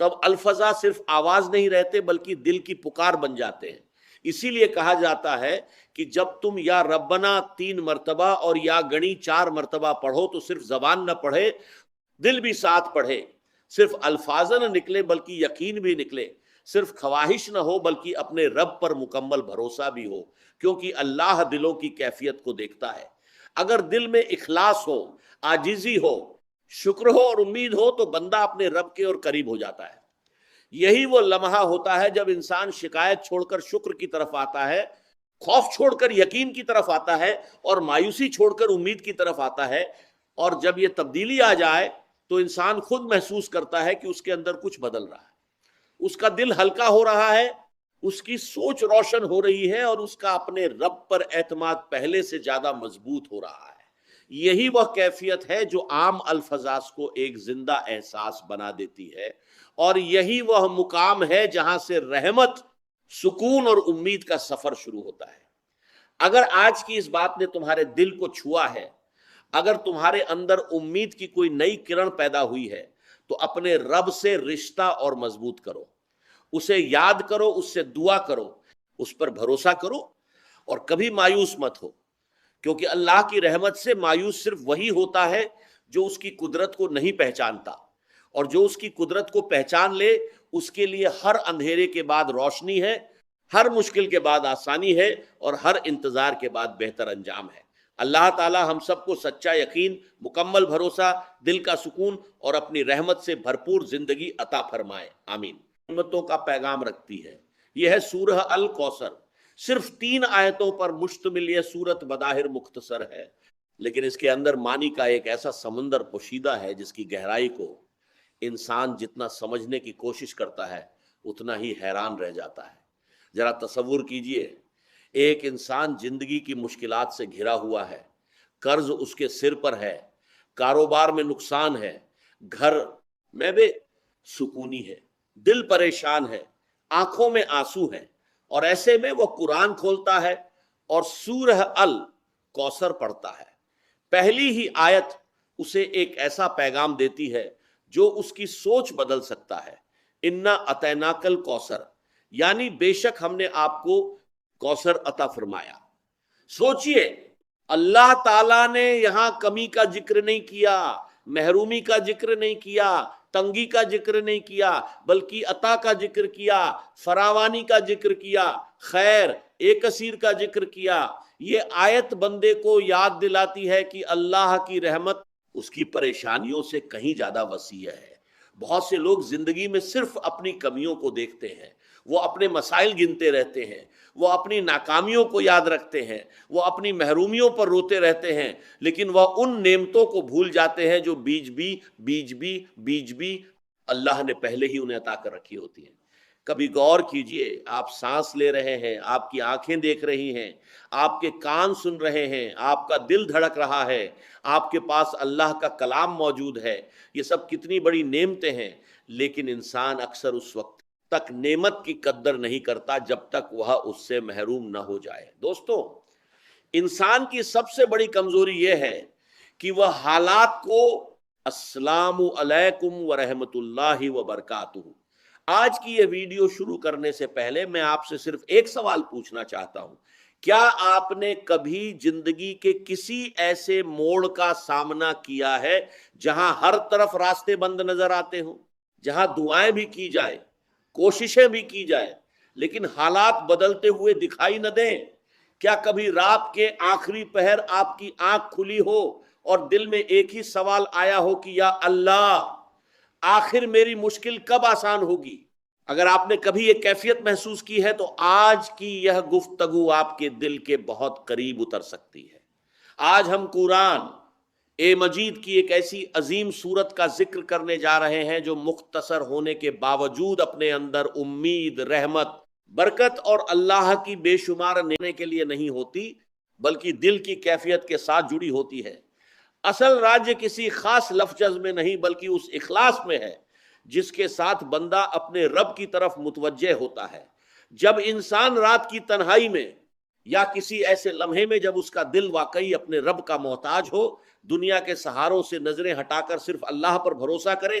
तब अल्फजा सिर्फ आवाज नहीं रहते बल्कि दिल की पुकार बन जाते हैं। इसीलिए कहा जाता है कि जब तुम या रब्बना 3 मर्तबा और या गणी 4 मर्तबा पढ़ो तो सिर्फ जबान न पढ़े, दिल भी साथ पढ़े, सिर्फ अल्फाज न निकले बल्कि यकीन भी निकले, सिर्फ ख्वाहिश न हो बल्कि अपने रब पर मुकम्मल भरोसा भी हो, क्योंकि अल्लाह दिलों की कैफियत को देखता है। अगर दिल में इखलास हो, आजिजी हो, शुक्र हो और उम्मीद हो तो बंदा अपने रब के और करीब हो जाता है। यही वो लम्हा होता है जब इंसान शिकायत छोड़कर शुक्र की तरफ आता है, खौफ छोड़कर यकीन की तरफ आता है और मायूसी छोड़कर उम्मीद की तरफ आता है। और जब ये तब्दीली आ जाए तो इंसान खुद महसूस करता है कि उसके अंदर कुछ बदल रहा है, उसका दिल हल्का हो रहा है, उसकी सोच रोशन हो रही है और उसका अपने रब पर एतमाद पहले से ज्यादा मजबूत हो रहा है। यही वह कैफियत है जो आम अल्फजाज को एक जिंदा एहसास बना देती है, और यही वह मुकाम है जहां से रहमत, सुकून और उम्मीद का सफर शुरू होता है। अगर आज की इस बात ने तुम्हारे दिल को छुआ है, अगर तुम्हारे अंदर उम्मीद की कोई नई किरण पैदा हुई है, तो अपने रब से रिश्ता और मजबूत करो, उसे याद करो, उससे दुआ करो, उस पर भरोसा करो और कभी मायूस मत हो, क्योंकि अल्लाह की रहमत से मायूस सिर्फ वही होता है जो उसकी कुदरत को नहीं पहचानता, और जो उसकी कुदरत को पहचान ले उसके लिए हर अंधेरे के बाद रोशनी है, हर मुश्किल के बाद आसानी है और हर इंतजार के बाद बेहतर अंजाम है। अल्लाह ताला हम सबको सच्चा यकीन, मुकम्मल भरोसा, दिल का सुकून और अपनी रहमत से भरपूर जिंदगी अता फरमाए, आमीन। रहमतों का पैगाम रखती है। यह है सूरह अल कौसर। सिर्फ 3 आयतों पर मुश्तमिल यह सूरत बदाहिर मुख्तसर है, लेकिन इसके अंदर मानी का एक ऐसा समंदर पोशीदा है जिसकी गहराई को इंसान जितना समझने की कोशिश करता है उतना ही हैरान रह जाता है। जरा तसव्वुर कीजिए, एक इंसान जिंदगी की मुश्किलात से घिरा हुआ है, कर्ज उसके सिर पर है, कारोबार में नुकसान है, घर में बेसुकूनी है, दिल परेशान है, आंखों में आंसू है, और ऐसे में वो कुरान खोलता है और सूरह अल कौसर पढ़ता है। पहली ही आयत उसे एक ऐसा पैगाम देती है जो उसकी सोच बदल सकता है। इन्ना अतैनाकल कौसर, यानी बेशक हमने आपको कौसर अता फरमाया। सोचिए, अल्लाह ताला ने यहां कमी का जिक्र नहीं किया, महरूमी का जिक्र नहीं किया, तंगी का जिक्र नहीं किया, बल्कि अता का जिक्र किया, फरावानी का जिक्र किया, खैर एक कसीर का जिक्र किया। ये आयत बंदे को याद दिलाती है कि अल्लाह की रहमत उसकी परेशानियों से कहीं ज्यादा वसी है। बहुत से लोग जिंदगी में सिर्फ अपनी कमियों को देखते हैं, वो अपने मसाइल गिनते रहते हैं, वो अपनी नाकामियों को याद रखते हैं, वो अपनी महरूमियों पर रोते रहते हैं, लेकिन वह उन नेमतों को भूल जाते हैं जो बीज भी अल्लाह ने पहले ही उन्हें अता कर रखी होती हैं। कभी गौर कीजिए, आप सांस ले रहे हैं, आपकी आंखें देख रही हैं, आपके कान सुन रहे हैं, आपका दिल धड़क रहा है, आपके पास अल्लाह का कलाम मौजूद है, ये सब कितनी बड़ी नेमतें हैं। लेकिन इंसान अक्सर उस वक्त तक नेमत की कद्र नहीं करता जब तक वह उससे महरूम न हो जाए। दोस्तों, इंसान की सबसे बड़ी कमजोरी यह है कि वह हालात को अस्सलामु अलैकुम व रहमतुल्लाहि व बरकातुहू। आज की यह वीडियो शुरू करने से पहले मैं आपसे सिर्फ एक सवाल पूछना चाहता हूं, क्या आपने कभी जिंदगी के किसी ऐसे मोड़ का सामना किया है जहां हर तरफ रास्ते बंद नजर आते हों, जहां दुआएं भी की जाए, कोशिशें भी की जाए, लेकिन हालात बदलते हुए दिखाई न दें? क्या कभी रात के आखिरी पहर आपकी आंख खुली हो और दिल में एक ही सवाल आया हो कि या अल्लाह, आखिर मेरी मुश्किल कब आसान होगी? अगर आपने कभी ये कैफियत महसूस की है तो आज की यह गुफ्तगू आपके दिल के बहुत करीब उतर सकती है। आज हम कुरान ए मजीद की एक ऐसी अजीम सूरत का जिक्र करने जा रहे हैं जो मुख्तसर होने के बावजूद अपने अंदर उम्मीद, रहमत, बरकत और अल्लाह की बेशुमार नेमतों के लिए नहीं होती, बल्कि दिल की कैफियत के साथ जुड़ी होती है। असल राज्य किसी खास लफ्ज़ में नहीं बल्कि उस इखलास में है जिसके साथ बंदा अपने रब की तरफ मुतवज्जे होता है। जब इंसान रात की तन्हाई में या किसी ऐसे लम्हे में जब उसका दिल वाकई अपने रब का मोहताज हो, दुनिया के सहारों से नजरें हटाकर सिर्फ अल्लाह पर भरोसा करे,